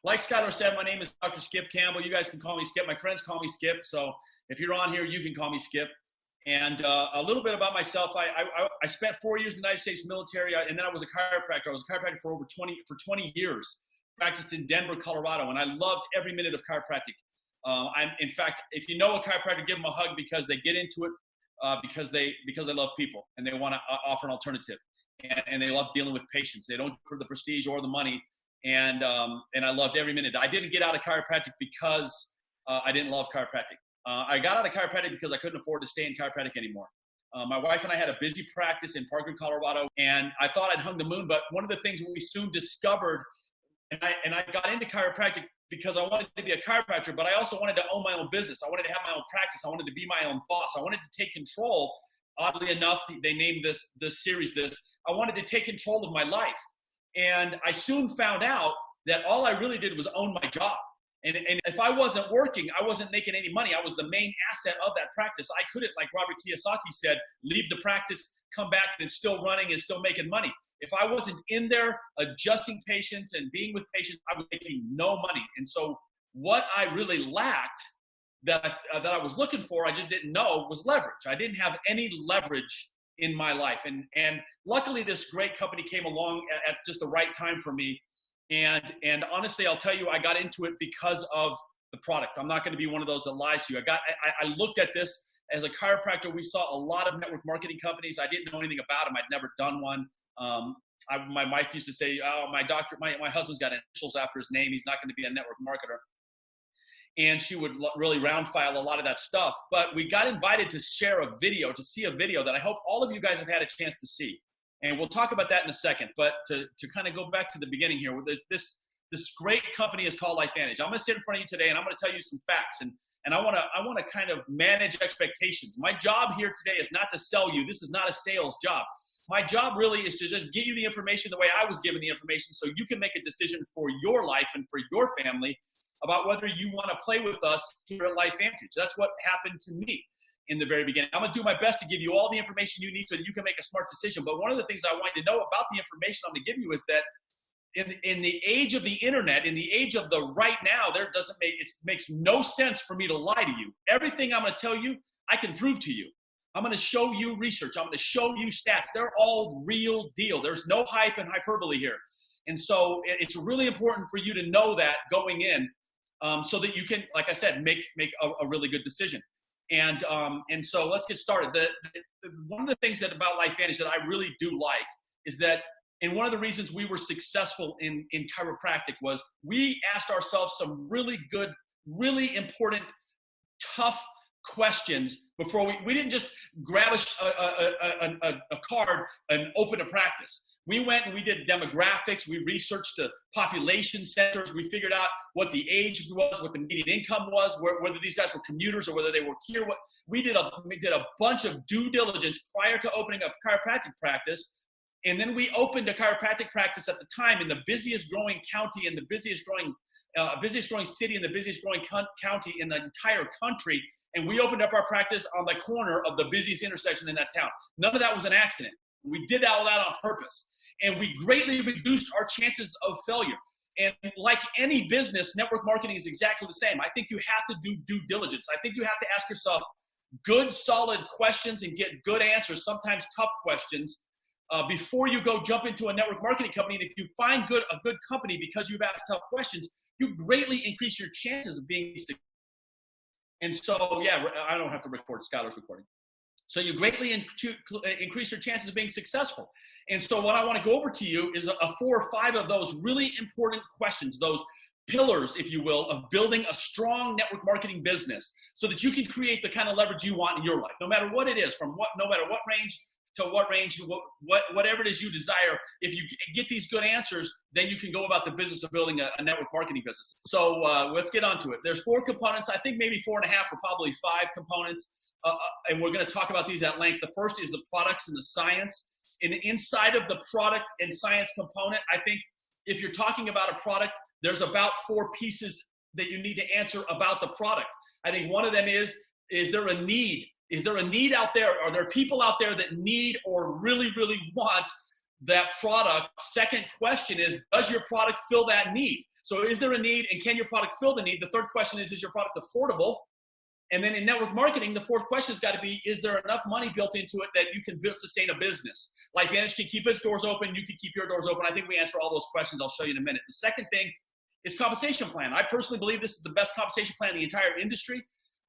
Like Skylar said, my name is Dr. Skip Campbell. You guys can call me Skip. My friends call me Skip. So if you're on here, you can call me Skip. And a little bit about myself. I spent 4 years in the United States military, and then I was a chiropractor. I was a chiropractor for 20 years. Practiced in Denver, Colorado, and I loved every minute of chiropractic. In fact, if you know a chiropractor, give them a hug because they get into it because they love people and they want to offer an alternative, and they love dealing with patients. They don't do it for the prestige or the money, and I loved every minute. I didn't get out of chiropractic because I didn't love chiropractic. I got out of chiropractic because I couldn't afford to stay in chiropractic anymore. My wife and I had a busy practice in Parkland, Colorado, and I thought I'd hung the moon. But one of the things we soon discovered, and I got into chiropractic because I wanted to be a chiropractor, but I also wanted to own my own business. I wanted to have my own practice. I wanted to be my own boss. I wanted to take control. Oddly enough, they named this series this. I wanted to take control of my life. And I soon found out that all I really did was own my job. And if I wasn't working, I wasn't making any money. I was the main asset of that practice. I couldn't, like Robert Kiyosaki said, leave the practice, come back, and it's still running and still making money. If I wasn't in there adjusting patients and being with patients, I was making no money. And so what I really lacked that I was looking for, I just didn't know, was leverage. I didn't have any leverage in my life. And luckily, this great company came along at just the right time for me. And honestly, I'll tell you, I got into it because of the product. I'm not going to be one of those that lies to you. I looked at this as a chiropractor. We saw a lot of network marketing companies. I didn't know anything about them. I'd never done one. My wife used to say, "Oh, my husband's got initials after his name. He's not going to be a network marketer." And she would really round file a lot of that stuff. But we got invited to share a video, to see a video that I hope all of you guys have had a chance to see. And we'll talk about that in a second. But to kind of go back to the beginning here, this great company is called LifeVantage. I'm going to sit in front of you today, and I'm going to tell you some facts. And I want to kind of manage expectations. My job here today is not to sell you. This is not a sales job. My job really is to just get you the information the way I was given the information, so you can make a decision for your life and for your family about whether you want to play with us here at LifeVantage. That's what happened to me in the very beginning. I'm going to do my best to give you all the information you need so that you can make a smart decision. But one of the things I want you to know about the information I'm going to give you is that in the age of the internet, in the age of the right now, it makes no sense for me to lie to you. Everything I'm going to tell you, I can prove to you. I'm going to show you research. I'm going to show you stats. They're all real deal. There's no hype and hyperbole here. And so it's really important for you to know that going in so that you can, like I said, make a really good decision. And so let's get started. One of the things about LifeVantage that I really do like is that, and one of the reasons we were successful in chiropractic was we asked ourselves some really good, really important, tough questions before we didn't just grab a card and open a practice. We went and we did demographics. We researched the population centers. We figured out what the age was, what the median income was, whether these guys were commuters or whether they were here. We did a bunch of due diligence prior to opening a chiropractic practice. And then we opened a chiropractic practice at the time in the busiest growing county and the busiest growing city and the busiest growing county in the entire country. And we opened up our practice on the corner of the busiest intersection in that town. None of that was an accident. We did all that on purpose. And we greatly reduced our chances of failure. And like any business, network marketing is exactly the same. I think you have to do due diligence. I think you have to ask yourself good, solid questions and get good answers, sometimes tough questions, before you go jump into a network marketing company. And if you find a good company because you've asked tough questions, you greatly increase your chances of being successful. And so, yeah, I don't have to record, Skylar's recording. So you greatly increase your chances of being successful. And so what I want to go over to you is 4 or 5 of those really important questions, those pillars, if you will, of building a strong network marketing business so that you can create the kind of leverage you want in your life, no matter what it is, no matter what range to what range, whatever it is you desire. If you get these good answers, then you can go about the business of building a network marketing business. So let's get onto it. There's 4 components. I think maybe 4.5 or probably 5 components. And we're going to talk about these at length. The first is the products and the science. And inside of the product and science component, I think if you're talking about a product, there's about 4 pieces that you need to answer about the product. I think one of them is there a need? Is there a need out there? Are there people out there that need or really, really want that product. Second question is, does your product fill that need? So is there a need, and can your product fill the need? The third question is your product affordable? And then in network marketing, the fourth question has got to be, is there enough money built into it that you can sustain a business? LifeVantage can keep its doors open. You can keep your doors open. I think we answer all those questions. I'll show you in a minute. The second thing is compensation plan. I personally believe this is the best compensation plan in the entire industry.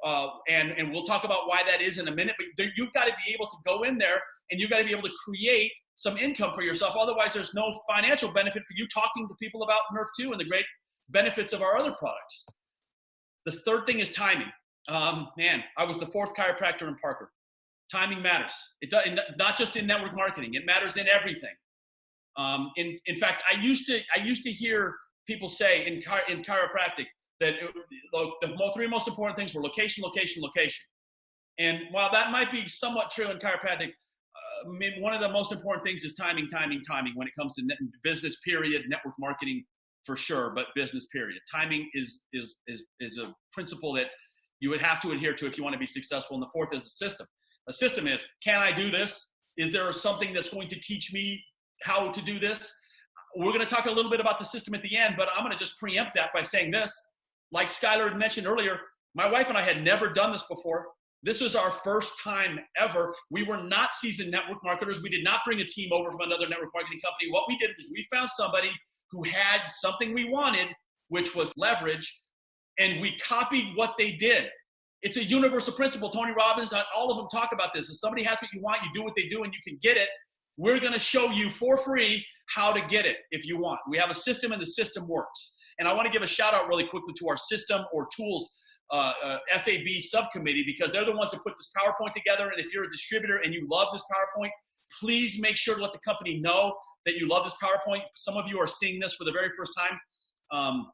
And we'll talk about why that is in a minute. But you've got to be able to go in there and you've got to be able to create some income for yourself. Otherwise, there's no financial benefit for you talking to people about Nerf 2 and the great benefits of our other products. The third thing is timing. Man, I was the fourth chiropractor in Parker. Timing matters. It does, not just in network marketing. It matters in everything. In fact, I used to hear people say in chiropractic that the three most important things were location, location, location. And while that might be somewhat true in chiropractic, one of the most important things is timing, timing, timing when it comes to business, period, network marketing for sure, but business, period. Timing is a principle that you would have to adhere to if you want to be successful. And the fourth is a system. A system is, can I do this? Is there something that's going to teach me how to do this? We're going to talk a little bit about the system at the end, but I'm going to just preempt that by saying this. Like Skylar had mentioned earlier, my wife and I had never done this before. This was our first time ever. We were not seasoned network marketers. We did not bring a team over from another network marketing company. What we did was we found somebody who had something we wanted, which was leverage, and we copied what they did. It's a universal principle. Tony Robbins, all of them talk about this. If somebody has what you want, you do what they do, and you can get it. We're going to show you for free how to get it if you want. We have a system, and the system works. And I want to give a shout out really quickly to our system or tools FAB subcommittee, because they're the ones that put this PowerPoint together. And if you're a distributor and you love this PowerPoint, please make sure to let the company know that you love this PowerPoint. Some of you are seeing this for the very first time.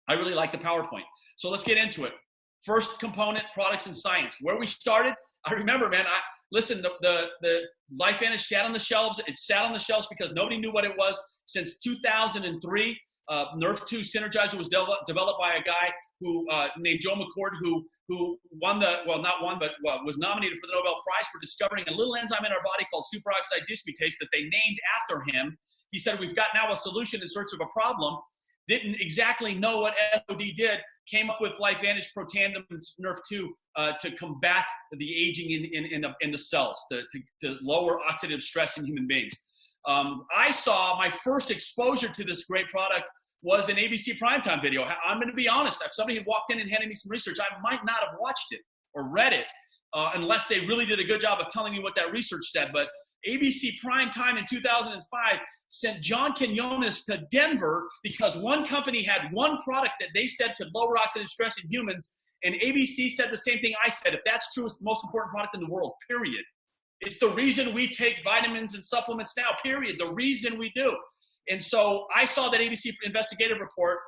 I really like the PowerPoint. So let's get into it. First component, products and science. Where we started, I remember, man, listen, the LifeVantage sat on the shelves. It sat on the shelves because nobody knew what it was. Since 2003, Nerf 2 Synergizer was developed by a guy who named Joe McCord, who won was nominated for the Nobel Prize for discovering a little enzyme in our body called superoxide dismutase that they named after him. He said, we've got now a solution in search of a problem. Didn't exactly know what SOD did, came up with LifeVantage, Protandim, and Nerf 2 to combat the aging in the cells, to lower oxidative stress in human beings. I saw my first exposure to this great product was an ABC primetime video. I'm going to be honest. If somebody had walked in and handed me some research, I might not have watched it or read it unless they really did a good job of telling me what that research said. But ABC primetime in 2005 sent John Quinones to Denver because one company had one product that they said could lower oxidative stress in humans. And ABC said the same thing I said. If that's true, it's the most important product in the world, period. It's the reason we take vitamins and supplements now, period. The reason we do. And so I saw that ABC investigative report.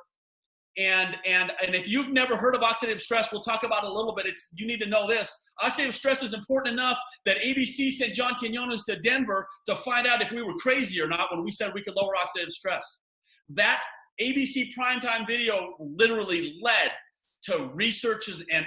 And if you've never heard of oxidative stress, we'll talk about it a little bit. You need to know this. Oxidative stress is important enough that ABC sent John Quinones to Denver to find out if we were crazy or not when we said we could lower oxidative stress. That ABC primetime video literally led to researchers and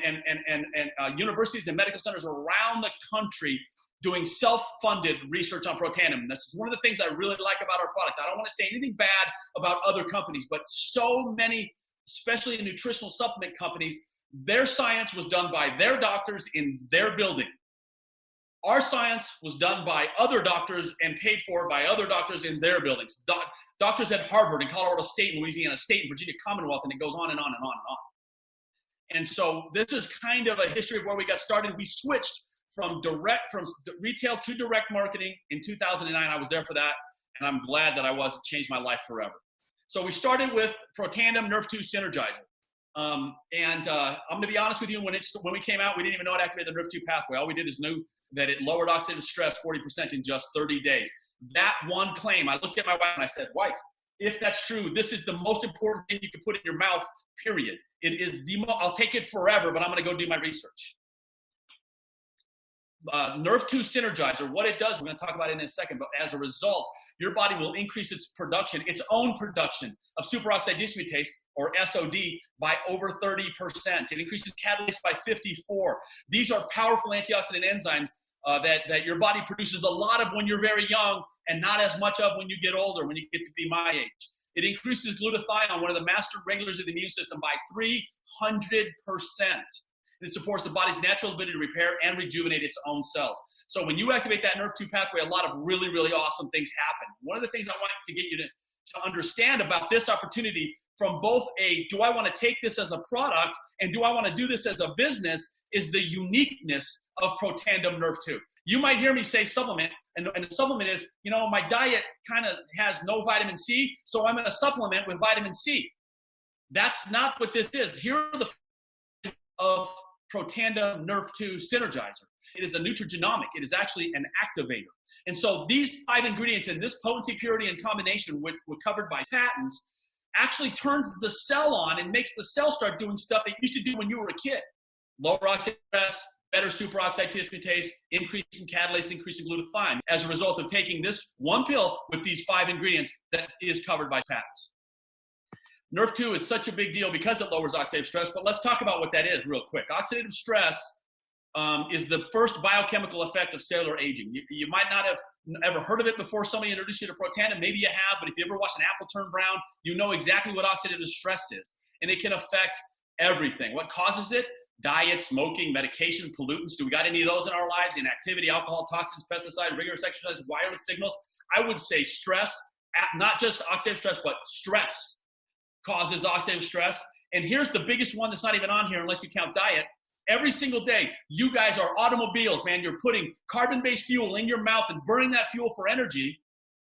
universities and medical centers around the country doing self-funded research on Protandim. That's one of the things I really like about our product. I don't want to say anything bad about other companies, but so many, especially nutritional supplement companies, their science was done by their doctors in their building. Our science was done by other doctors and paid for by other doctors in their buildings. Doctors at Harvard and Colorado State and Louisiana State and Virginia Commonwealth, and it goes on and on and on and on. And so this is kind of a history of where we got started. We switched from retail to direct marketing in 2009. I was there for that, and I'm glad that I was. It changed my life forever. So we started with Protandim Nerf 2 Synergizer. I'm going to be honest with you, when we came out, we didn't even know it activated the Nerf 2 pathway. All we did is knew that it lowered oxidative stress 40% in just 30 days. That one claim, I looked at my wife and I said, wife, if that's true, this is the most important thing you can put in your mouth, period. It is I'll take it forever, but I'm going to go do my research. Nerf 2 Synergizer, what it does, we're going to talk about it in a second, but as a result, your body will increase its production, its own production of superoxide dismutase, or SOD, by over 30%. It increases catalase by 54. These are powerful antioxidant enzymes that your body produces a lot of when you're very young and not as much of when you get older, when you get to be my age. It increases glutathione, one of the master regulators of the immune system, by 300%. It supports the body's natural ability to repair and rejuvenate its own cells. So when you activate that NRF2 pathway, a lot of really, really awesome things happen. One of the things I want to get you to understand about this opportunity from both do I want to take this as a product and do I want to do this as a business, is the uniqueness of Protandim NRF2. You might hear me say supplement, and the supplement is, my diet kind of has no vitamin C, so I'm going to supplement with vitamin C. That's not what this is. Here are the of Protandim NRF2 Synergizer. It is a nutrigenomic. It is actually an activator. And so these 5 ingredients in this potency, purity, and combination, which were covered by patents, actually turns the cell on and makes the cell start doing stuff that you used to do when you were a kid. Lower oxidative stress, better superoxide dismutase, increase in catalase, increase in glutathione, as a result of taking this one pill with these 5 ingredients that is covered by patents. NRF2 is such a big deal because it lowers oxidative stress, but let's talk about what that is real quick. Oxidative stress is the first biochemical effect of cellular aging. You might not have ever heard of it before somebody introduced you to Protandim. Maybe you have, but if you ever watch an apple turn brown, you know exactly what oxidative stress is. And it can affect everything. What causes it? Diet, smoking, medication, pollutants. Do we got any of those in our lives? Inactivity, alcohol, toxins, pesticides, rigorous exercise, wireless signals. I would say stress, not just oxidative stress, but stress causes oxidative stress. And here's the biggest one that's not even on here unless you count diet. Every single day, you guys are automobiles, man. You're putting carbon-based fuel in your mouth and burning that fuel for energy,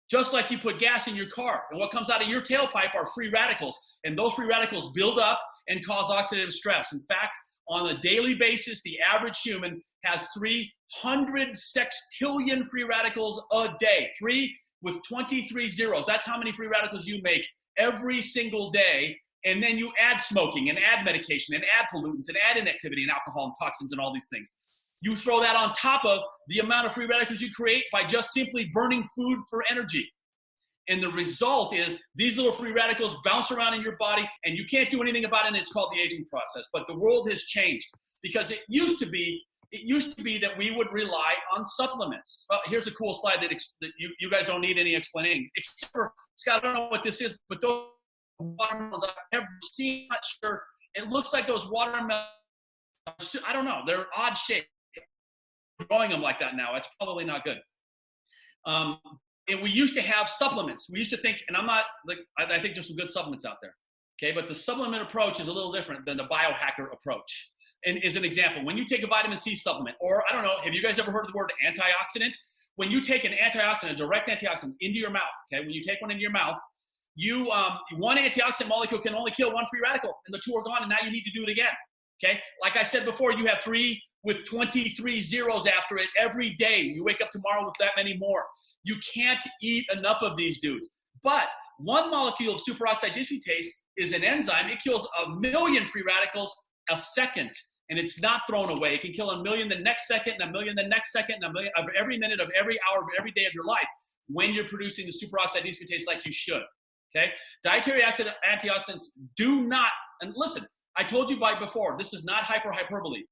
just like you put gas in your car. And what comes out of your tailpipe are free radicals. And those free radicals build up and cause oxidative stress. In fact, on a daily basis, the average human has 300 sextillion free radicals a day. 3 with 23 zeros. That's how many free radicals you make every single day. And then you add smoking and add medication and add pollutants and add inactivity and alcohol and toxins and all these things. You throw that on top of the amount of free radicals you create by just simply burning food for energy. And the result is these little free radicals bounce around in your body and you can't do anything about it, and it's called the aging process. But the world has changed because it used to be that we would rely on supplements. Well, here's a cool slide that you guys don't need any explaining, except for, Scott, I don't know what this is, but those watermelons I've ever seen, I'm not sure. It looks like those watermelons, I don't know, they're odd shaped. Growing them like that now, it's probably not good. And we used to have supplements. We used to think, and I think there's some good supplements out there, okay? But the supplement approach is a little different than the biohacker approach. And as an example, when you take a vitamin C supplement, or I don't know, have you guys ever heard of the word antioxidant? When you take an antioxidant, a direct antioxidant into your mouth, okay? When you take one into your mouth, one antioxidant molecule can only kill one free radical, and the 2 are gone, and now you need to do it again, okay? Like I said before, you have 3 with 23 zeros after it every day. You wake up tomorrow with that many more. You can't eat enough of these dudes. But one molecule of superoxide dismutase is an enzyme. It kills 1 million free radicals a second, and it's not thrown away. It can kill 1 million the next second, and 1 million the next second, and 1 million of every minute of every hour of every day of your life when you're producing the superoxide dismutase like you should. Okay? Dietary antioxidants do not, and listen, I told you before, this is not hyperbole.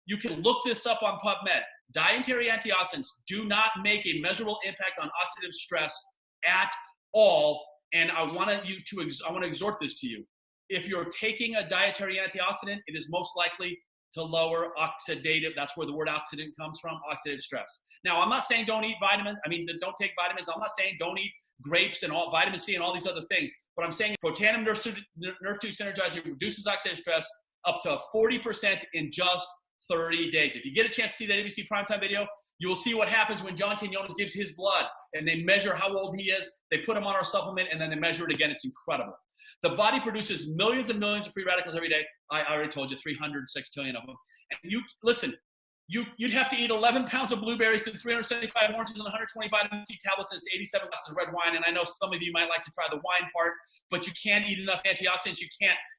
You can look this up on PubMed. Dietary antioxidants do not make a measurable impact on oxidative stress at all. And I want to exhort this to you. If you're taking a dietary antioxidant, it is most likely to lower oxidative, that's where the word oxidant comes from, oxidative stress. Now, I'm not saying don't eat vitamins. Don't take vitamins. I'm not saying don't eat grapes and all vitamin C and all these other things. But I'm saying Protandim NRF2 Synergizer reduces oxidative stress up to 40% in just 30 days. If you get a chance to see that ABC primetime video, you will see what happens when John Quinones gives his blood and they measure how old he is. They put him on our supplement and then they measure it again. It's incredible. The body produces millions and millions of free radicals every day. I already told you 300 sextillion of them. And you'd have to eat 11 pounds of blueberries and 375 oranges and 120 vitamin C tablets and 87 glasses of red wine. And I know some of you might like to try the wine part, but you can't eat enough antioxidants.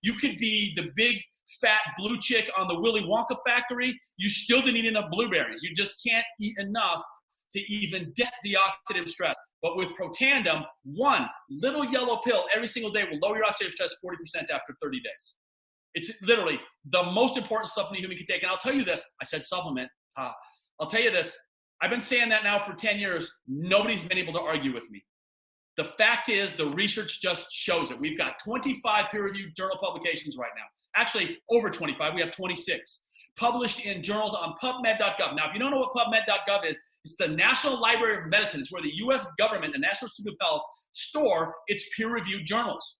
You could be the big fat blue chick on the Willy Wonka factory. You still didn't eat enough blueberries. You just can't eat enough to even dent the oxidative stress. But with Protandim, one little yellow pill every single day will lower your oxidative stress 40% after 30 days. It's literally the most important supplement a human can take. And I'll tell you this, I said supplement. I'll tell you this, I've been saying that now for 10 years. Nobody's been able to argue with me. The fact is, the research just shows it. We've got 25 peer-reviewed journal publications right now. Actually, over 25. We have 26 published in journals on PubMed.gov. Now, if you don't know what PubMed.gov is, it's the National Library of Medicine. It's where the U.S. government, the National Institute of Health, store its peer-reviewed journals.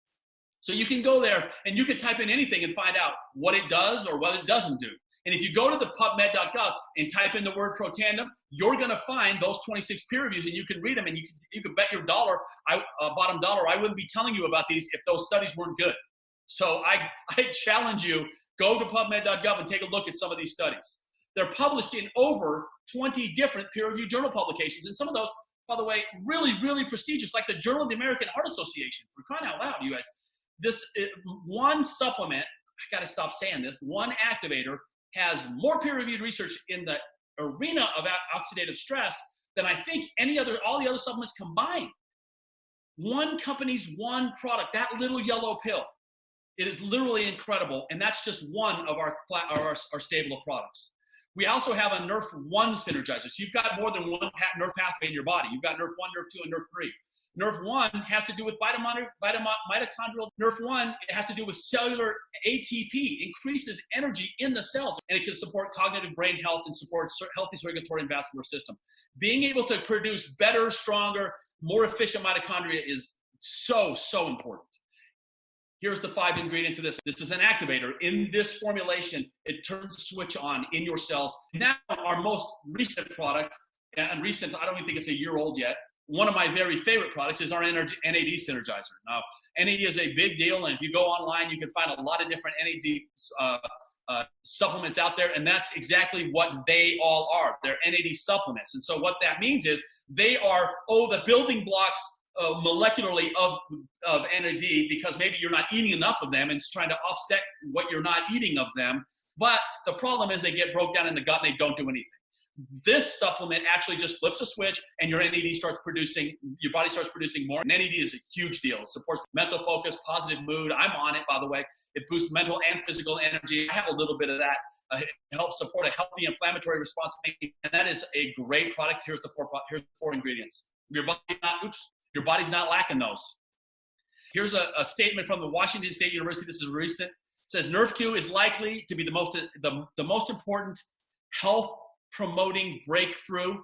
So you can go there and you can type in anything and find out what it does or what it doesn't do. And if you go to the PubMed.gov and type in the word Protandim, you're going to find those 26 peer reviews, and you can read them, and you can bet your bottom dollar I wouldn't be telling you about these if those studies weren't good. So I challenge you, go to PubMed.gov and take a look at some of these studies. They're published in over 20 different peer-reviewed journal publications, and some of those, by the way, really, really prestigious, like the Journal of the American Heart Association. For crying out loud, you guys. This one supplement, I got to stop saying this, one activator has more peer-reviewed research in the arena of oxidative stress than I think all the other supplements combined. One company's one product, that little yellow pill. It is literally incredible, and that's just one of our stable of products. We also have a NRF1 synergizer. So you've got more than one nerve pathway in your body. You've got NRF1, NRF2, and NRF3. NRF1 has to do with mitochondrial. NRF1, it has to do with cellular ATP, increases energy in the cells, and it can support cognitive brain health and support healthy circulatory and vascular system. Being able to produce better, stronger, more efficient mitochondria is so, so important. Here's the 5 ingredients of this. This is an activator. In this formulation, it turns the switch on in your cells. Now, our most recent product, and recent, I don't even think it's a year old yet, one of my very favorite products is our NAD Synergizer. Now, NAD is a big deal, and if you go online, you can find a lot of different NAD supplements out there, and that's exactly what they all are. They're NAD supplements. And so what that means is they are, the building blocks molecularly of NAD, because maybe you're not eating enough of them and it's trying to offset what you're not eating of them. But the problem is they get broke down in the gut and they don't do anything. This supplement actually just flips a switch and your NAD starts producing, your body starts producing more. And NAD is a huge deal. It supports mental focus, positive mood. I'm on it, by the way. It boosts mental and physical energy. I have a little bit of that. It helps support a healthy inflammatory response. And that is a great product. Here's the 4 ingredients. Your body's not lacking those. Here's a statement from the Washington State University. This is recent. It says NRF2 is likely to be the most important health promoting breakthrough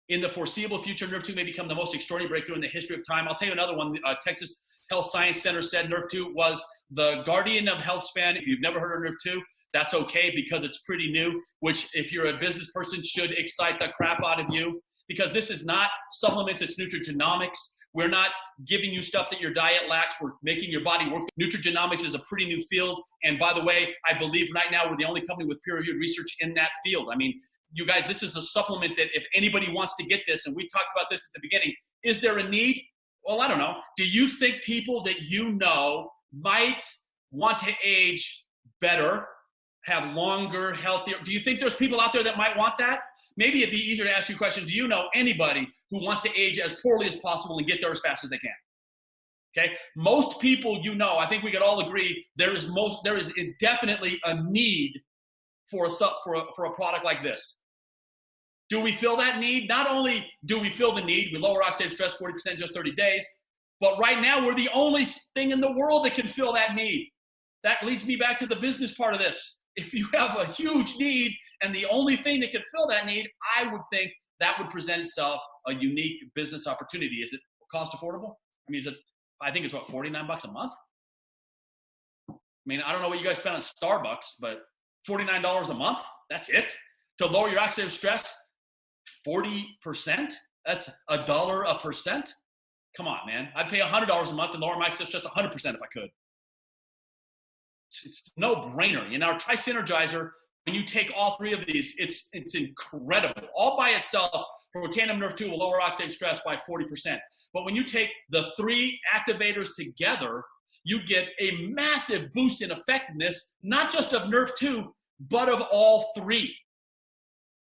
in the foreseeable future. NRF2 may become the most extraordinary breakthrough in the history of time. I'll tell you another one. Texas Health Science Center said NRF2 was the guardian of health span. If you've never heard of NRF2, that's okay, because it's pretty new, which if you're a business person should excite the crap out of you, because this is not supplements, it's nutrigenomics. We're not giving you stuff that your diet lacks. We're making your body work. Nutrigenomics is a pretty new field. And by the way, I believe right now we're the only company with peer-reviewed research in that field. I mean, you guys, this is a supplement that if anybody wants to get this, and we talked about this at the beginning, is there a need? Well, I don't know. Do you think people that you know might want to age better, have longer, healthier? Do you think there's people out there that might want that? Maybe it'd be easier to ask you a question. Do you know anybody who wants to age as poorly as possible and get there as fast as they can? Okay, most people you know, I think we could all agree there is definitely a need for a product like this. Do we fill that need? Not only do we fill the need, we lower oxidative stress 40% in just 30 days, but right now we're the only thing in the world that can fill that need. That leads me back to the business part of this. If you have a huge need and the only thing that can fill that need, I would think that would present itself a unique business opportunity. Is it cost affordable? I mean, I think it's what, $49 a month? I mean, I don't know what you guys spend on Starbucks, but $49 a month, that's it? To lower your oxidative stress 40%? That's $1 a percent? Come on, man. I'd pay $100 a month and lower my oxidative stress 100% if I could. It's no brainer. You know, our Tri-Synergizer, when you take all 3 of these, it's incredible. All by itself, Protandim NRF2 will lower oxidative stress by 40%. But when you take the 3 activators together, you get a massive boost in effectiveness, not just of NRF2, but of all 3.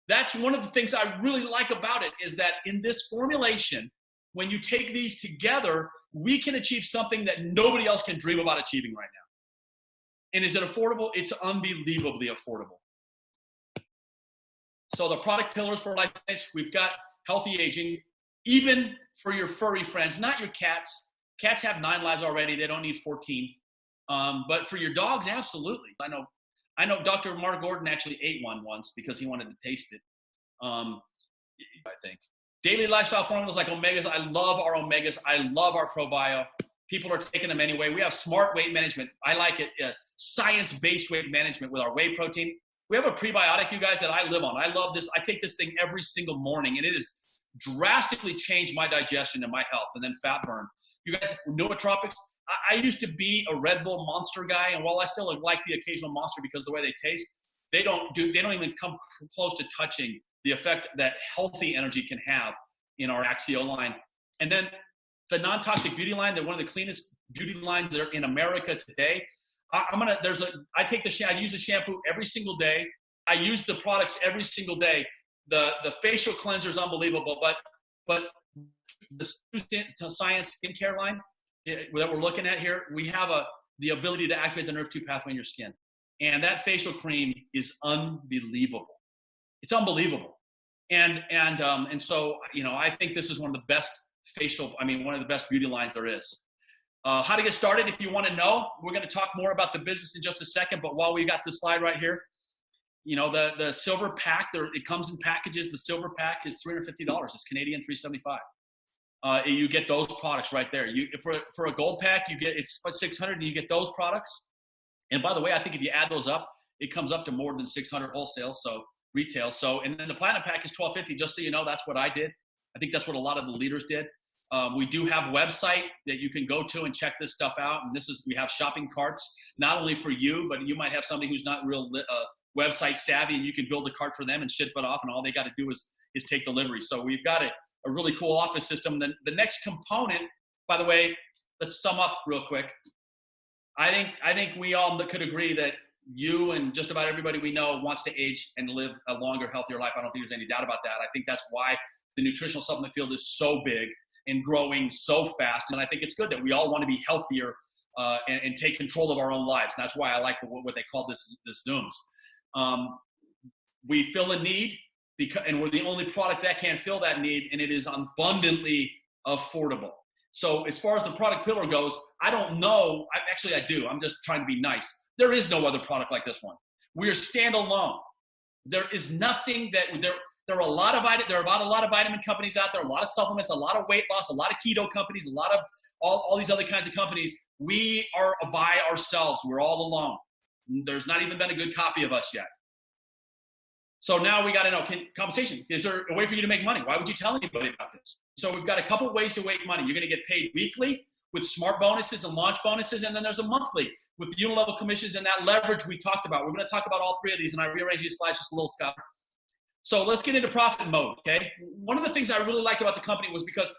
That's one of the things I really like about it, is that in this formulation, when you take these together, we can achieve something that nobody else can dream about achieving right now. And is it affordable? It's unbelievably affordable. So the product pillars for LifeVantage, we've got healthy aging, even for your furry friends, not your cats. Cats have 9 lives already. They don't need 14. But for your dogs, absolutely. I know Dr. Mark Gordon actually ate one once because he wanted to taste it. I think. Daily lifestyle formulas like omegas. I love our omegas. I love our ProBio. People are taking them anyway. We have smart weight management. I like it. Science-based weight management with our whey protein. We have a prebiotic, you guys, that I live on. I love this. I take this thing every single morning, and it has drastically changed my digestion and my health, and then fat burn. You guys, nootropics. I used to be a Red Bull Monster guy, and while I still like the occasional Monster because of the way they taste, they don't even come close to touching the effect that healthy energy can have in our Axio line. And then the non-toxic beauty line, they're one of the cleanest beauty lines that are in America today. I use the shampoo every single day. I use the products every single day. The facial cleanser is unbelievable, but the science skincare line that we're looking at here, we have the ability to activate the nerve 2 pathway in your skin. And that facial cream is unbelievable. It's unbelievable. And so, I think this is one of the best one of the best beauty lines there is. How to get started, if you want to know, we're going to talk more about the business in just a second, but while we got this slide right here, the silver pack, it comes in packages. The silver pack is $350. It's Canadian $375. You get those products right there. For a gold pack, it's $600 and you get those products. And by the way, I think if you add those up, it comes up to more than $600 wholesale, so retail. And then the platinum pack is $1,250. Just so you know, that's what I did. I think that's what a lot of the leaders did. We do have a website that you can go to and check this stuff out. And we have shopping carts, not only for you, but you might have somebody who's not real website savvy, and you can build a cart for them and ship it off, and all they got to do is take delivery. So we've got a really cool office system. Then the next component, by the way, let's sum up real quick. I think we all could agree that you and just about everybody we know wants to age and live a longer, healthier life. I don't think there's any doubt about that. I think that's why the nutritional supplement field is so big and growing so fast. And I think it's good that we all want to be healthier and take control of our own lives. And that's why I like what they call this Zooms. We fill a need, and we're the only product that can fill that need, and it is abundantly affordable. So as far as the product pillar goes, I don't know. Actually, I do. I'm just trying to be nice. There is no other product like this one. We are standalone. There is nothing that there are a lot of vitamin companies out there, a lot of supplements, a lot of weight loss, a lot of keto companies, a lot of all these other kinds of companies. We are by ourselves. We're all alone. There's not even been a good copy of us yet. So now we got to know compensation. Is there a way for you to make money? Why would you tell anybody about this? So we've got a couple ways to make money. You're going to get paid weekly with smart bonuses and launch bonuses, and then there's a monthly with the unilevel commissions and that leverage we talked about. We're going to talk about all 3 of these, and I rearranged these slides just a little, Scott. So let's get into profit mode, okay? One of the things I really liked about the company was because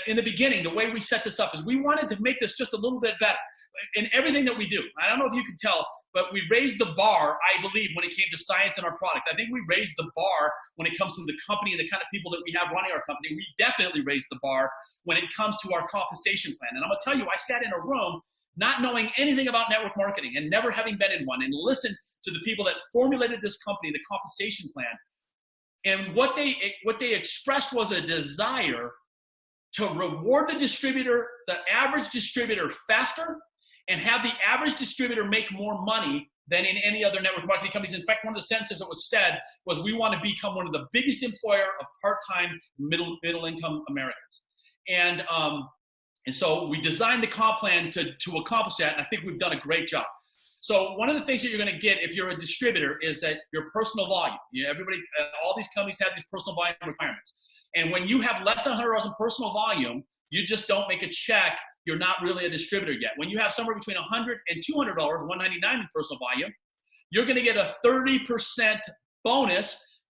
in the beginning, the way we set this up is we wanted to make this just a little bit better in everything that we do. I don't know if you can tell, but we raised the bar, I believe, when it came to science and our product. I think we raised the bar when it comes to the company and the kind of people that we have running our company. We definitely raised the bar when it comes to our compensation plan. And I'm going to tell you, I sat in a room not knowing anything about network marketing and never having been in one, and listened to the people that formulated this company, the compensation plan. And what they expressed was a desire to reward the distributor, the average distributor, faster, and have the average distributor make more money than in any other network marketing companies. In fact, one of the sentences that was said was, we want to become one of the biggest employer of part-time middle-income Americans. And so we designed the comp plan to accomplish that, and I think we've done a great job. So one of the things that you're going to get if you're a distributor is that your personal volume. Everybody, all these companies have these personal volume requirements. And when you have less than $100 in personal volume, you just don't make a check. You're not really a distributor yet. When you have somewhere between $100 and $200, $199 in personal volume, you're going to get a 30% bonus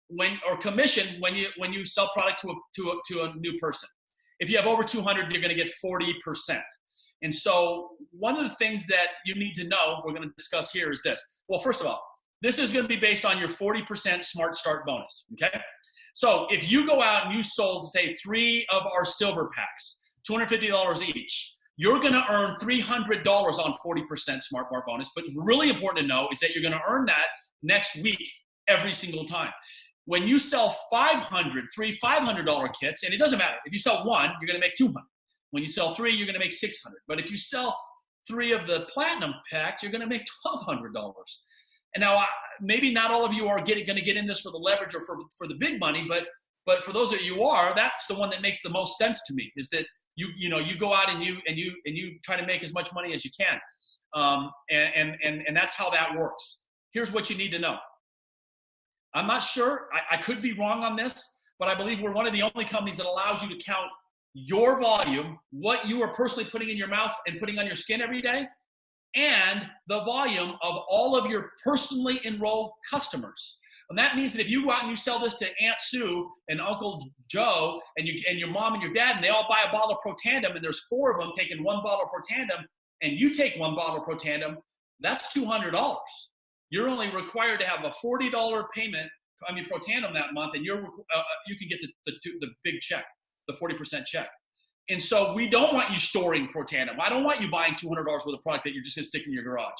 or commission when you sell product to a new person. If you have over 200, you're going to get 40%. And so one of the things that you need to know, we're going to discuss here, is this. Well, first of all, this is going to be based on your 40% Smart Start bonus, okay? So if you go out and you sold, say, 3 of our silver packs, $250 each, you're going to earn $300 on 40% Smart Bar bonus. But really important to know is that you're going to earn that next week every single time. When you sell $500 kits, and it doesn't matter. If you sell one, you're going to make 200. When you sell three, you're going to make 600. But if you sell 3 of the platinum packs, you're going to make $1,200. And now, maybe not all of you are going to get in this for the leverage or for the big money, but for those that you are, that's the one that makes the most sense to me. Is that you go out and you try to make as much money as you can, and that's how that works. Here's what you need to know. I'm not sure. I could be wrong on this, but I believe we're one of the only companies that allows you to count your volume, what you are personally putting in your mouth and putting on your skin every day, and the volume of all of your personally enrolled customers. And that means that if you go out and you sell this to Aunt Sue and Uncle Joe and your mom and your dad, and they all buy a bottle of Protandim, and there's 4 of them taking 1 bottle of Protandim, and you take 1 bottle of Protandim, that's $200. You're only required to have a $40 payment, Protandim that month, and you can get the big check, the 40% check. And so we don't want you storing Protandim. I don't want you buying $200 worth of product that you're just going to stick in your garage.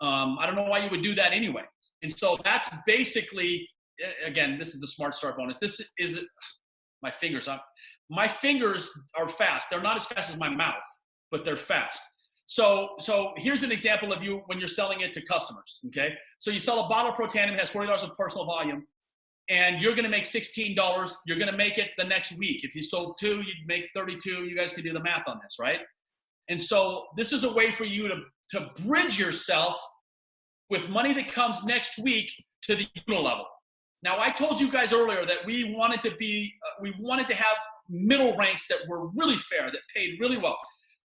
I don't know why you would do that anyway. And so that's basically, again, this is the Smart Start bonus. This is my fingers. My fingers are fast. They're not as fast as my mouth, but they're fast. So here's an example of you when you're selling it to customers, okay? So you sell a bottle of Protandim, it has $40 of personal volume, and you're going to make $16. You're going to make it the next week. If you sold 2, you'd make 32. You guys can do the math on this, right? And so this is a way for you to bridge yourself with money that comes next week to the unit level. Now, I told you guys earlier that we wanted to have middle ranks that were really fair, that paid really well.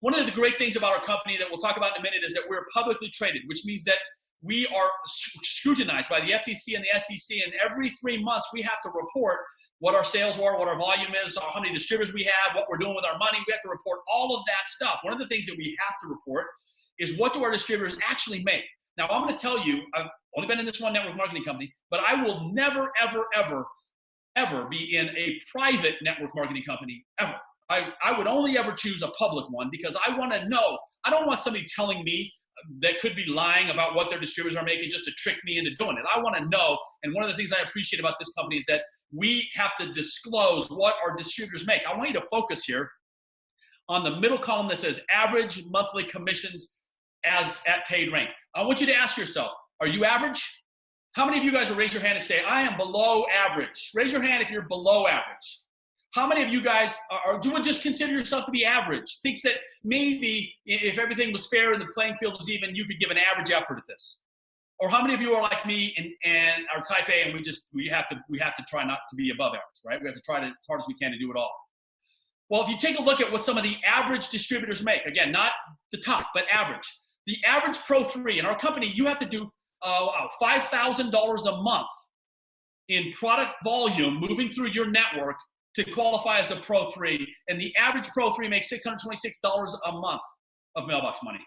One of the great things about our company that we'll talk about in a minute is that we're publicly traded, which means that we are scrutinized by the FTC and the SEC, and every 3 months we have to report what our sales are, what our volume is, how many distributors we have, what we're doing with our money. We have to report all of that stuff. One of the things that we have to report is what do our distributors actually make. Now, I'm going to tell you, I've only been in this one network marketing company, but I will never, ever, ever, ever be in a private network marketing company, ever. I would only ever choose a public one because I want to know. I don't want somebody telling me that could be lying about what their distributors are making just to trick me into doing it. I want to know, and one of the things I appreciate about this company is that we have to disclose what our distributors make. I want you to focus here on the middle column that says average monthly commissions as at paid rank. I want you to ask yourself, are you average? How many of you guys will raise your hand and say, I am below average? Raise your hand if you're below average. How many of you guys would just consider yourself to be average? Thinks that maybe if everything was fair and the playing field was even, you could give an average effort at this? Or how many of you are like me and are type A and we have to try not to be above average, right? We have to try as hard as we can to do it all. Well, if you take a look at what some of the average distributors make, again, not the top, but average. The average Pro 3 in our company, you have to do $5,000 a month in product volume moving through your network to qualify as a Pro 3, and the average Pro 3 makes $626 a month of mailbox money.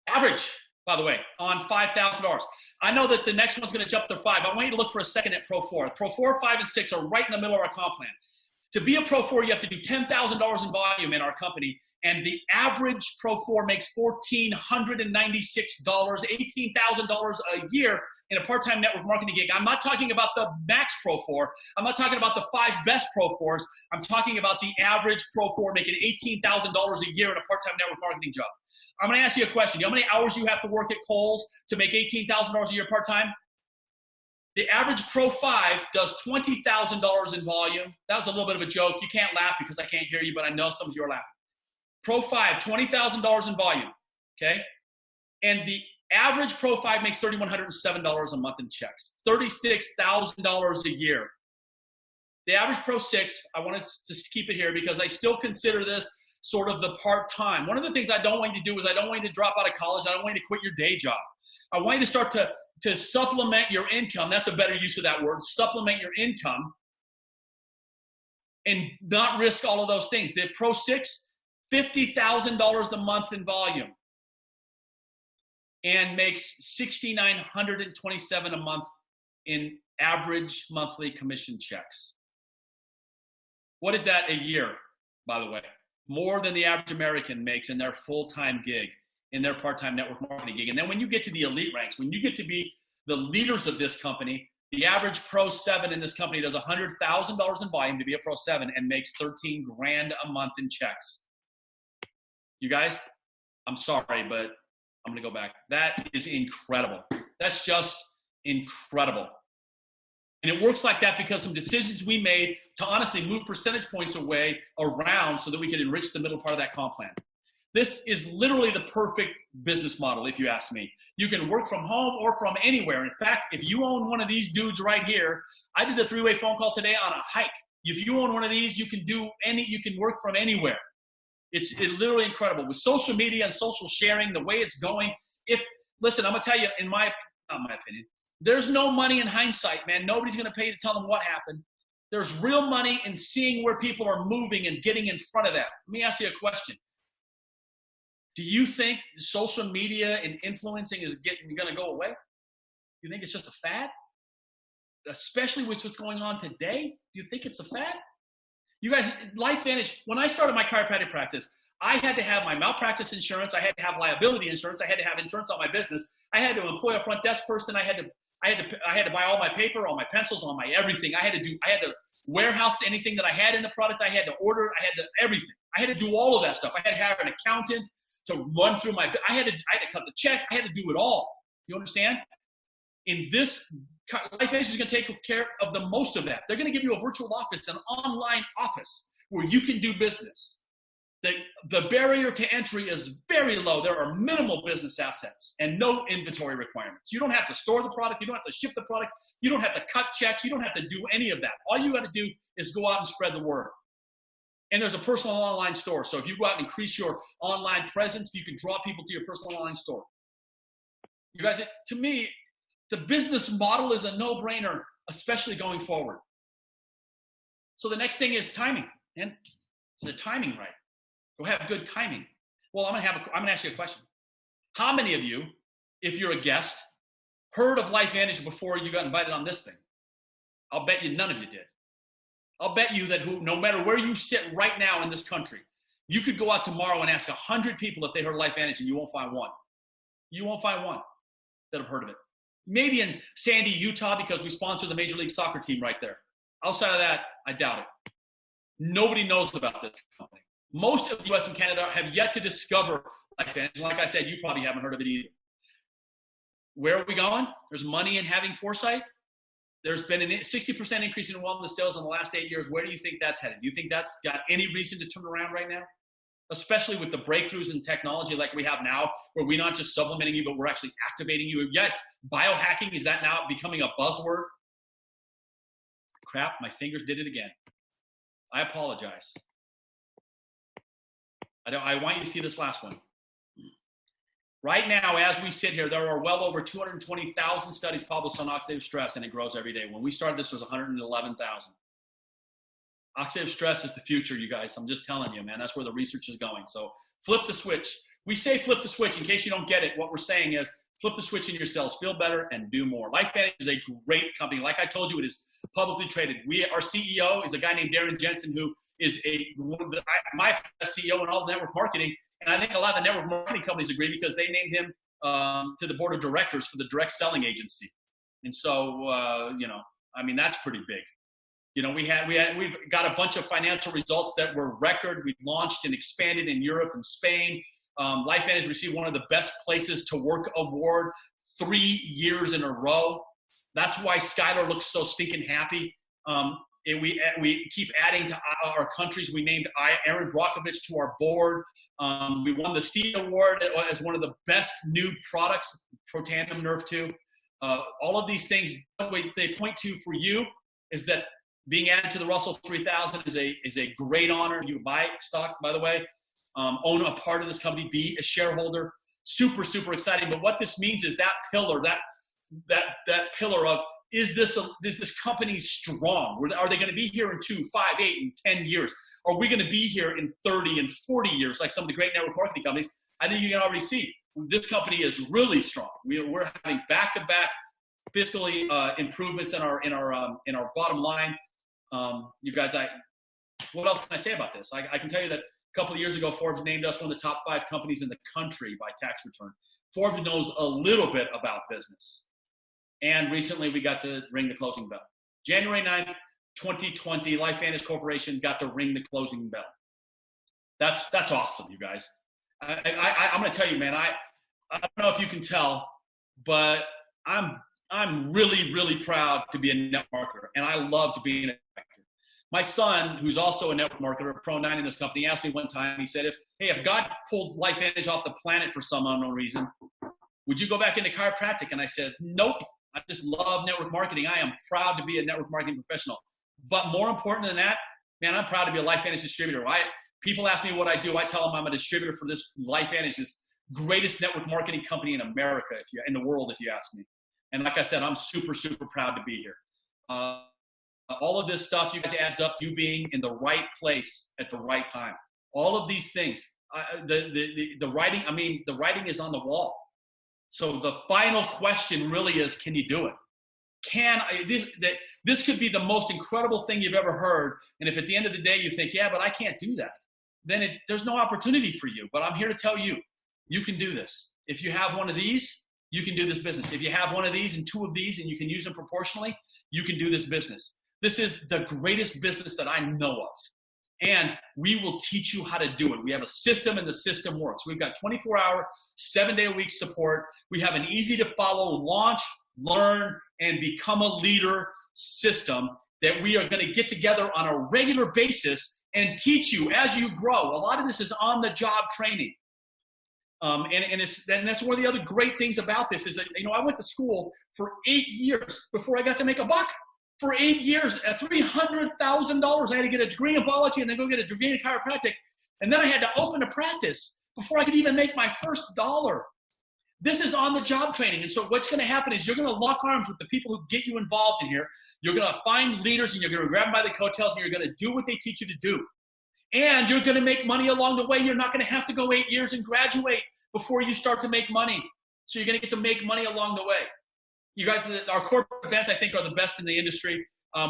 Average, by the way, on $5,000. I know that the next one's going to jump to 5. I want you to look for a second at Pro 4. Pro 4, 5, and 6 are right in the middle of our comp plan. To be a Pro 4, you have to do $10,000 in volume in our company, and the average Pro 4 makes $1,496, $18,000 a year in a part-time network marketing gig. I'm not talking about the max Pro 4. I'm not talking about the 5 best Pro 4s. I'm talking about the average Pro 4 making $18,000 a year in a part-time network marketing job. I'm going to ask you a question. You know how many hours you have to work at Kohl's to make $18,000 a year part-time? The average Pro 5 does $20,000 in volume. That was a little bit of a joke. You can't laugh because I can't hear you, but I know some of you are laughing. Pro 5, $20,000 in volume, okay? And the average Pro 5 makes $3,107 a month in checks, $36,000 a year. The average Pro 6, I wanted to keep it here because I still consider this sort of the part-time. One of the things I don't want you to do is I don't want you to drop out of college. I don't want you to quit your day job. I want you to start to supplement your income. That's a better use of that word, supplement your income, and not risk all of those things. The Pro 6, $50,000 a month in volume and makes $6,927 a month in average monthly commission checks. What is that a year, by the way? More than the average American makes in their full-time gig, in their part-time network marketing gig. And then when you get to the elite ranks, when you get to be the leaders of this company, the average Pro 7 in this company does $100,000 in volume to be a Pro 7 and makes 13 grand a month in checks. You guys, I'm sorry, but I'm going to go back. That is incredible. That's just incredible. And it works like that because some decisions we made to honestly move percentage points away around so that we could enrich the middle part of that comp plan. This is literally the perfect business model, if you ask me. You can work from home or from anywhere. In fact, if you own one of these dudes right here, I did a 3-way phone call today on a hike. If you own one of these, you can work from anywhere. It's literally incredible. With social media and social sharing, the way it's going, listen, I'm going to tell you, not my opinion, there's no money in hindsight, man. Nobody's going to pay you to tell them what happened. There's real money in seeing where people are moving and getting in front of that. Let me ask you a question. Do you think social media and influencing is going to go away? You think it's just a fad? Especially with what's going on today? Do you think it's a fad? You guys, LifeVantage, when I started my chiropractic practice, I had to have my malpractice insurance. I had to have liability insurance. I had to have insurance on my business. I had to employ a front desk person. I had to buy all my paper, all my pencils, all my everything. I had to warehouse anything that I had in the product. I had to order. I had to everything. I had to do all of that stuff. I had to have an accountant to run through I had to cut the check. I had to do it all. You understand? In this, LifeVantage is going to take care of the most of that. They're going to give you a virtual office, an online office where you can do business. The barrier to entry is very low. There are minimal business assets and no inventory requirements. You don't have to store the product. You don't have to ship the product. You don't have to cut checks. You don't have to do any of that. All you got to do is go out and spread the word. And there's a personal online store. So if you go out and increase your online presence, you can draw people to your personal online store. You guys, to me, the business model is a no-brainer, especially going forward. So the next thing is timing. And is the timing right? Go have good timing. Well, I'm gonna ask you a question. How many of you, if you're a guest, heard of LifeVantage before you got invited on this thing? I'll bet you none of you did. I'll bet you that no matter where you sit right now in this country, you could go out tomorrow and ask 100 people if they heard LifeVantage and you won't find one. You won't find one that have heard of it. Maybe in Sandy, Utah, because we sponsor the Major League Soccer team right there. Outside of that, I doubt it. Nobody knows about this company. Most of the U.S. and Canada have yet to discover LifeVantage. Like I said, you probably haven't heard of it either. Where are we going? There's money in having foresight. There's been a 60% increase in wellness sales in the last 8 years. Where do you think that's headed? Do you think that's got any reason to turn around right now? Especially with the breakthroughs in technology like we have now, where we're not just supplementing you, but we're actually activating you. Yet, biohacking, is that now becoming a buzzword? Crap, my fingers did it again. I apologize. I want you to see this last one. Right now, as we sit here, there are well over 220,000 studies published on oxidative stress, and it grows every day. When we started, this was 111,000. Oxidative stress is the future, you guys. I'm just telling you, man. That's where the research is going. So flip the switch. We say flip the switch. In case you don't get it, what we're saying is flip the switch in your cells, feel better, and do more. LifeVantage is a great company. Like I told you, it is publicly traded. Our CEO is a guy named Darren Jensen, who is my CEO in all network marketing. And I think a lot of the network marketing companies agree because they named him to the board of directors for the direct selling agency. And so, that's pretty big. We've got a bunch of financial results that were record. We've launched and expanded in Europe and Spain. LifeVantage received one of the best places to work award 3 years in a row. That's why Skylar looks so stinking happy. We keep adding to our countries. We named Aaron Brockovich to our board. We won the Steve Award as one of the best new products, Protandim Nerve 2. All of these things, what they point to for you is that being added to the Russell 3000 is a great honor. You buy stock, by the way, own a part of this company, be a shareholder. Super, super exciting. But what this means is that pillar, that pillar of, is this company strong? Are they going to be here in 2, 5, 8, and 10 years? Are we going to be here in 30 and 40 years, like some of the great network marketing companies? I think you can already see this company is really strong. We're having back-to-back fiscally improvements in our bottom line. You guys, what else can I say about this? I can tell you that a couple of years ago, Forbes named us one of the top 5 companies in the country by tax return. Forbes knows a little bit about business. And recently we got to ring the closing bell. January 9th, 2020, LifeVantage Corporation got to ring the closing bell. That's awesome, you guys. I'm going to tell you, man, I don't know if you can tell, but I'm really, really proud to be a network marketer, and I love to be a network marketer. My son, who's also a network marketer, a Pro 9 in this company, asked me one time, he said, if God pulled LifeVantage off the planet for some unknown reason, would you go back into chiropractic? And I said, nope. I just love network marketing. I am proud to be a network marketing professional. But more important than that, man, I'm proud to be a LifeVantage distributor. People ask me what I do. I tell them I'm a distributor for this LifeVantage, this greatest network marketing company in America, in the world, if you ask me. And like I said, I'm super, super proud to be here. All of this stuff, you guys, adds up to you being in the right place at the right time. All of these things, the writing, the writing is on the wall. So the final question really is, can you do it? This could be the most incredible thing you've ever heard. And if at the end of the day you think, yeah, but I can't do that, then there's no opportunity for you. But I'm here to tell you, you can do this. If you have one of these, you can do this business. If you have one of these and two of these and you can use them proportionally, you can do this business. This is the greatest business that I know of. And we will teach you how to do it. We have a system, and the system works. We've got 24-hour, 7-day-a-week support. We have an easy-to-follow launch, learn, and become a leader system that we are going to get together on a regular basis and teach you as you grow. A lot of this is on-the-job training. And that's one of the other great things about this is that, I went to school for 8 years before I got to make a buck. For 8 years, at $300,000, I had to get a degree in biology and then go get a degree in chiropractic. And then I had to open a practice before I could even make my first dollar. This is on-the-job training. And so what's going to happen is you're going to lock arms with the people who get you involved in here. You're going to find leaders, and you're going to grab them by the coattails, and you're going to do what they teach you to do. And you're going to make money along the way. You're not going to have to go 8 years and graduate before you start to make money. So you're going to get to make money along the way. You guys, our corporate events, I think, are the best in the industry.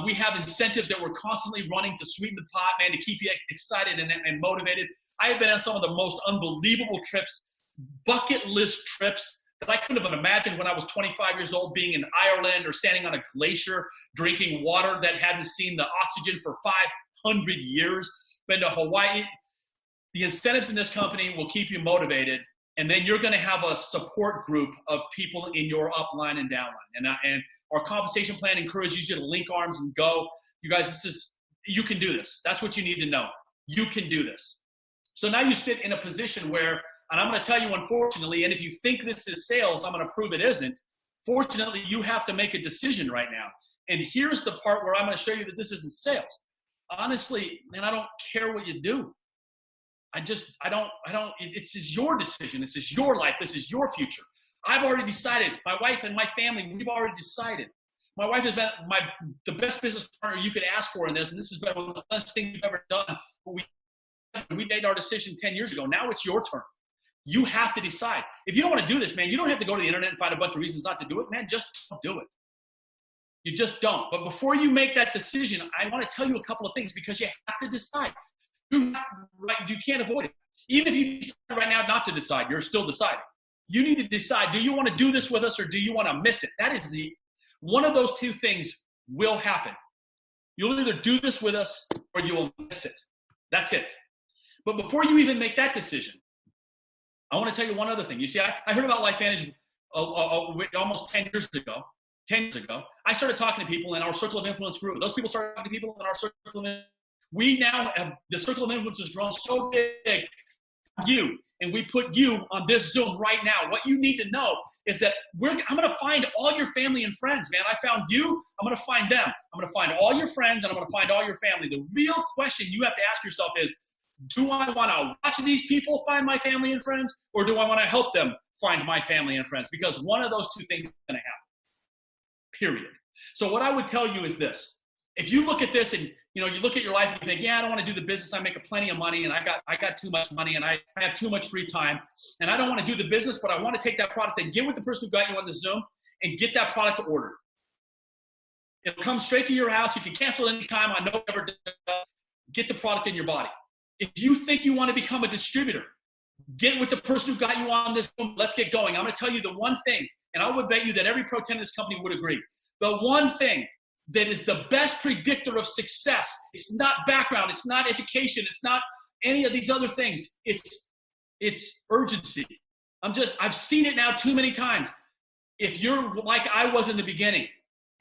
We have incentives that we're constantly running to sweeten the pot, man, to keep you excited and motivated. I have been on some of the most unbelievable trips, bucket list trips that I couldn't have imagined when I was 25 years old, being in Ireland or standing on a glacier, drinking water that hadn't seen the oxygen for 500 years. Been to Hawaii. The incentives in this company will keep you motivated. And then you're going to have a support group of people in your upline and downline. And our compensation plan encourages you to link arms and go. You guys, you can do this. That's what you need to know. You can do this. So now you sit in a position where, and I'm going to tell you, unfortunately, and if you think this is sales, I'm going to prove it isn't. Fortunately, you have to make a decision right now. And here's the part where I'm going to show you that this isn't sales. Honestly, man, I don't care what you do. This is your decision. This is your life. This is your future. I've already decided. My wife and my family, we've already decided. My wife has been the best business partner you could ask for in this, and this has been one of the best things we've ever done. But we made our decision 10 years ago. Now it's your turn. You have to decide. If you don't want to do this, man, you don't have to go to the internet and find a bunch of reasons not to do it. Man, just don't do it. You just don't. But before you make that decision, I want to tell you a couple of things because you have to decide. You can't avoid it. Even if you decide right now not to decide, you're still deciding. You need to decide, do you want to do this with us or do you want to miss it? That is one of those two things will happen. You'll either do this with us or you will miss it. That's it. But before you even make that decision, I want to tell you one other thing. You see, I heard about LifeVantage almost 10 years ago. 10 years ago, I started talking to people and our circle of influence grew. Those people started talking to people in our circle of influence. We now have, the circle of influence has grown so big, and we put you on this Zoom right now. What you need to know is that I'm going to find all your family and friends, man. I found you. I'm going to find them. I'm going to find all your friends, and I'm going to find all your family. The real question you have to ask yourself is, do I want to watch these people find my family and friends, or do I want to help them find my family and friends? Because one of those two things is going to happen. Period. So what I would tell you is this. If you look at this and you look at your life and you think, yeah, I don't want to do the business. I make plenty of money and I got too much money and I have too much free time and I don't want to do the business, but I want to take that product and get with the person who got you on the Zoom and get that product ordered. It'll come straight to your house. You can cancel it anytime. I know never get the product in your body. If you think you want to become a distributor, get with the person who got you on this Zoom. Let's get going. I'm going to tell you the one thing And I would bet you that every pro tennis in this company would agree. The one thing that is the best predictor of success, it's not background, it's not education, it's not any of these other things. It's urgency. I've seen it now too many times. If you're like I was in the beginning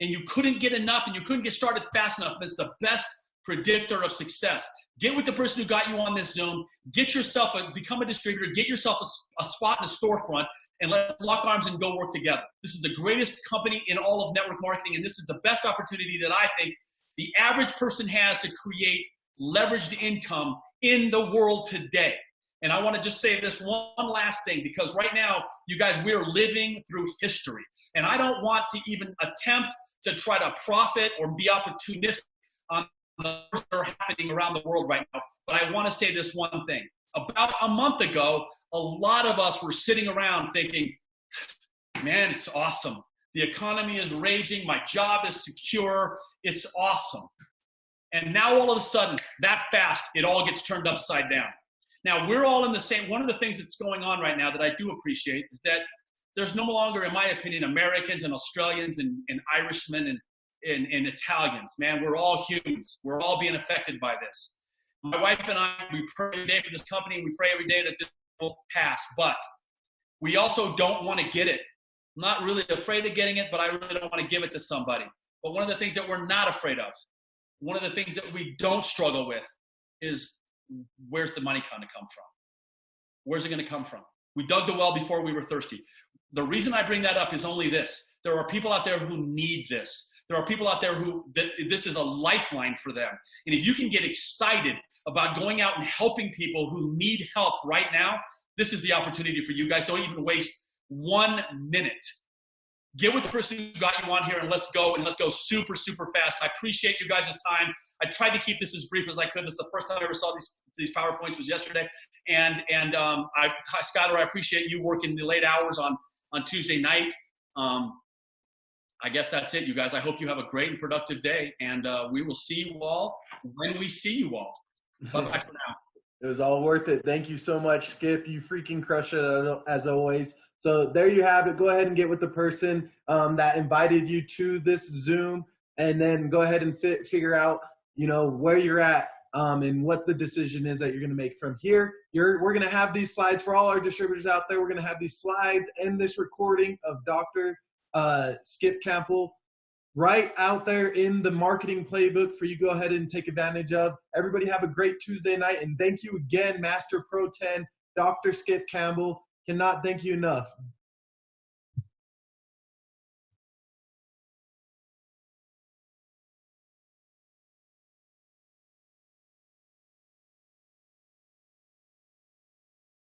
and you couldn't get enough and you couldn't get started fast enough, it's the best predictor of success. Get with the person who got you on this Zoom, become a distributor, get yourself a spot in a storefront, and let's lock arms and go work together. This is the greatest company in all of network marketing, and this is the best opportunity that I think the average person has to create leveraged income in the world today. And I want to just say this one last thing, because right now, you guys, we're living through history. And I don't want to even attempt to try to profit or be opportunistic on the things that are happening around the world right now. But I want to say this one thing. About a month ago, a lot of us were sitting around thinking, man, it's awesome. The economy is raging. My job is secure. It's awesome. And now all of a sudden, that fast, it all gets turned upside down. Now, we're all in the same, one of the things that's going on right now that I do appreciate is that there's no longer, in my opinion, Americans and Australians and Irishmen and Italians. Man, we're all humans. We're all being affected by this. My wife and I, we pray every day for this company, and we pray every day that this will pass. But we also don't want to get it. I'm not really afraid of getting it, but I really don't want to give it to somebody. But one of the things that we're not afraid of, one of the things that we don't struggle with is, where's the money going to come from? Where's it going to come from? We dug the well before we were thirsty. The reason I bring that up is only this. There are people out there who need this. There are people out there this is a lifeline for them. And if you can get excited about going out and helping people who need help right now, this is the opportunity for you guys. Don't even waste 1 minute. Get with the person who got you on here, and let's go super, super fast. I appreciate you guys' time. I tried to keep this as brief as I could. This is the first time I ever saw these PowerPoints was yesterday. And Skylar, I appreciate you working the late hours on Tuesday night. I guess that's it, you guys. I hope you have a great and productive day, and we will see you all when we see you all. Bye-bye for now. It was all worth it. Thank you so much, Skip. You freaking crush it as always. So there you have it. Go ahead and get with the person that invited you to this Zoom, and then go ahead and figure out, where you're at and what the decision is that you're going to make from here. We're going to have these slides for all our distributors out there. We're going to have these slides and this recording of Dr. Skip Campbell right out there in the marketing playbook for you to go ahead and take advantage of. Everybody have a great Tuesday night, and thank you again, Master Pro 10, Dr. Skip Campbell. Cannot thank you enough.